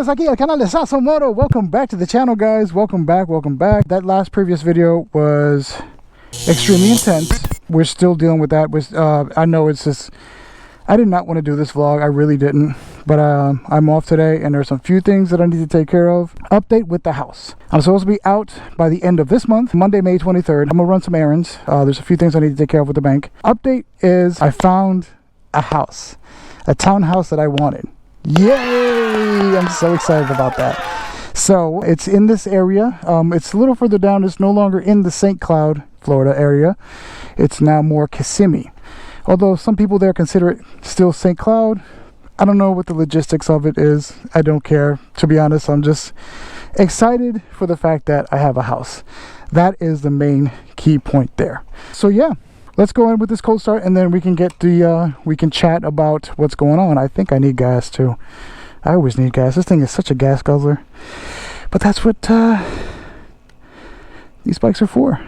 bienvenidos aquí al canal de Sasso Moto. Welcome back to the channel, guys. Welcome back, welcome back. That last previous video was extremely intense. We're still dealing with that. I know it's just, I did not want to do this vlog. I really didn't. But I'm off today and there's some few things that I need to take care of. Update with the house. I'm supposed to be out by the end of this month, Monday, May 23rd. I'm gonna run some errands. There's a few things I need to take care of with the bank. Update is I found a house, a townhouse that I wanted. Yay! I'm so excited about that. So it's in this area. It's a little further down. It's no longer in the St. Cloud, Florida area. It's now more Kissimmee. Although some people there consider it still St. Cloud. I don't know what the logistics of it is. I don't care. To be honest, I'm just excited for the fact that I have a house. That is the main key point there. So yeah. Let's go in with this cold start and then we can get the, we can chat about what's going on. I think I need gas too. I always need gas. This thing is such a gas guzzler. But that's what these bikes are for.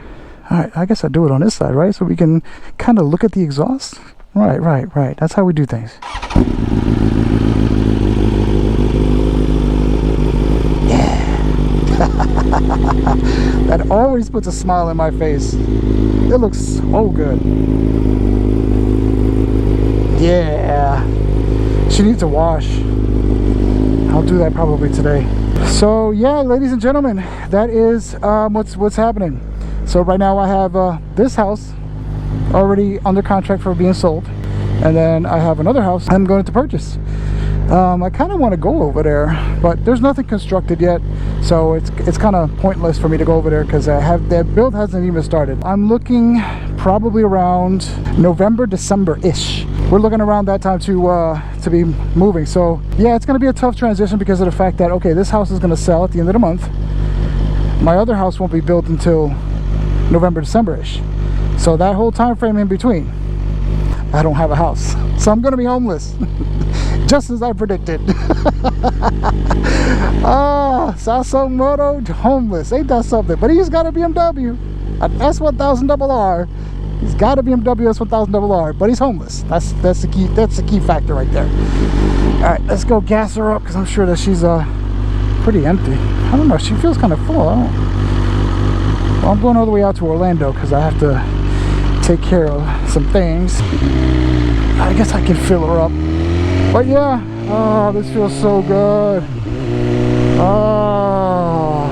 Alright, I guess I do it on this side, right? So we can kind of look at the exhaust. Right. That's how we do things. Yeah. That always puts a smile on my face. It looks so good. Yeah. She needs a wash. I'll do that probably today. So yeah, ladies and gentlemen, that is what's happening. So right now I have this house already under contract for being sold. And then I have another house I'm going to purchase. I kind of want to go over there, but there's nothing constructed yet, so it's kind of pointless for me to go over there because that build hasn't even started. I'm looking probably around November, December-ish. We're looking around that time to be moving. So yeah, it's going to be a tough transition because of the fact that, okay, this house is going to sell at the end of the month. My other house won't be built until November, December-ish. So that whole time frame in between, I don't have a house. So I'm going to be homeless. Just as I predicted. Sasso Moto homeless. Ain't that something? But he's got a BMW, an S1000RR. He's got a BMW S1000RR, but he's homeless. That's the key factor right there. All right, let's go gas her up because I'm sure that she's pretty empty. I don't know. She feels kind of full. Well, I'm going all the way out to Orlando because I have to take care of some things. I guess I can fill her up. But yeah, oh, this feels so good. Oh,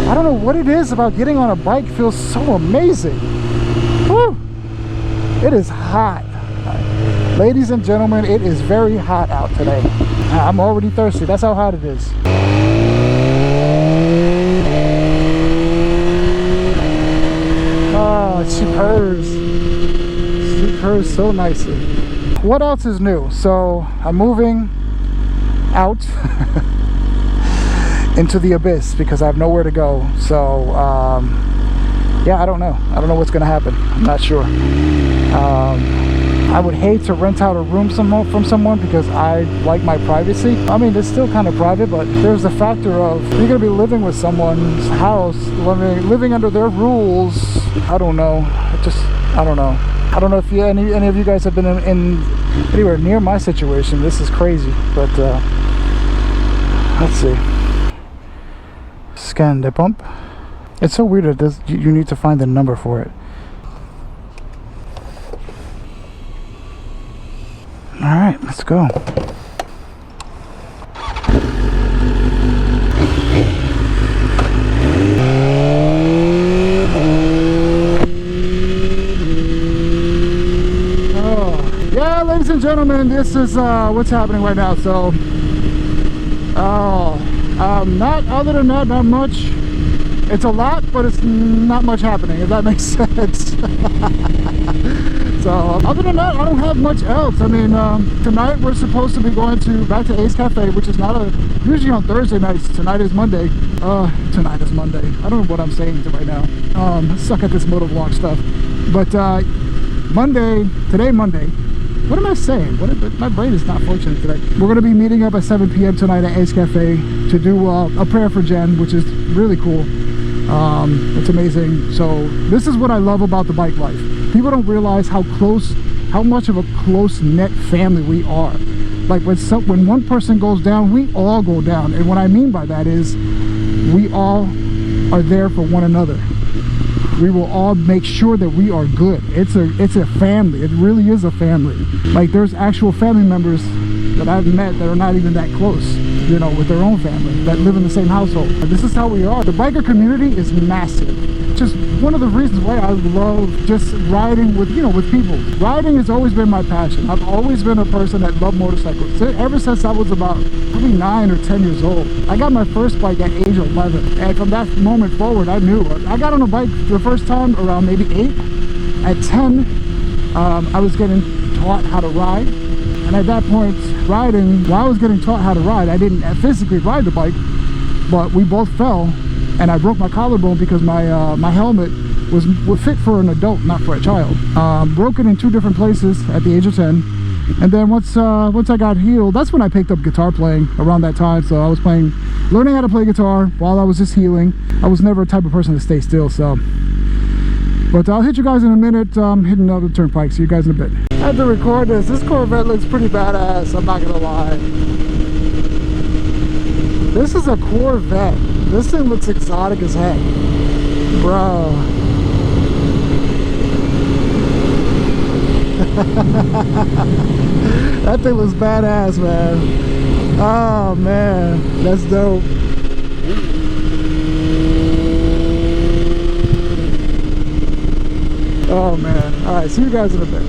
I don't know what it is about getting on a bike. It feels so amazing. Woo. It is hot. Ladies and gentlemen, it is very hot out today. I'm already thirsty. That's how hot it is. Oh, she purrs. She purrs so nicely. What else is new? So I'm moving out into the abyss because I have nowhere to go. So yeah, I don't know what's gonna happen. I'm not sure. I would hate to rent out a room from someone because I like my privacy. I mean, it's still kind of private, but there's the factor of you're gonna be living with someone's house, living under their rules. I don't know. I don't know. I don't know if any of you guys have been in anywhere near my situation. This is crazy, but let's see. Scan the pump. It's so weird that you need to find the number for it. All right, let's go. Ladies and gentlemen, this is what's happening right now. So not other than that, not much. It's a lot, but it's not much happening, if that makes sense. So other than that, I don't have much else. I mean, tonight we're supposed to be going back to Ace Cafe, which is usually on Thursday nights. Tonight is Monday. Tonight is Monday. I don't know what I'm saying right now. I suck at this motovlog stuff. But today Monday. What am I saying? My brain is not functioning today. We're going to be meeting up at 7 p.m. tonight at Ace Cafe to do a prayer for Jen, which is really cool. It's amazing. So this is what I love about the bike life. People don't realize how much of a close-knit family we are. Like when one person goes down, we all go down. And what I mean by that is we all are there for one another. We will all make sure that we are good. It's a family. It really is a family. Like, there's actual family members that I've met that are not even that close, you know, with their own family, that live in the same household. This is how we are. The biker community is massive. Just one of the reasons why I love just riding with, you know, with people. Riding has always been my passion. I've always been a person that loved motorcycles. Ever since I was about probably 9 or 10 years old. I got my first bike at age 11. And from that moment forward, I knew. I got on a bike the first time around maybe 8. At 10, I was getting taught how to ride. And at that point, riding, while I was getting taught how to ride, I didn't physically ride the bike, but we both fell. And I broke my collarbone because my helmet was fit for an adult, not for a child. Broke it in 2 different places at the age of 10. And then once I got healed, that's when I picked up guitar playing around that time. So I was learning how to play guitar while I was just healing. I was never a type of person to stay still, so. But I'll hit you guys in a minute. Hitting another turnpike. See you guys in a bit. I had to record this. This Corvette looks pretty badass, I'm not gonna lie. This is a Corvette. This thing looks exotic as heck, bro. That thing looks badass, man. Oh man, that's dope. Oh man. All right, see you guys in a bit.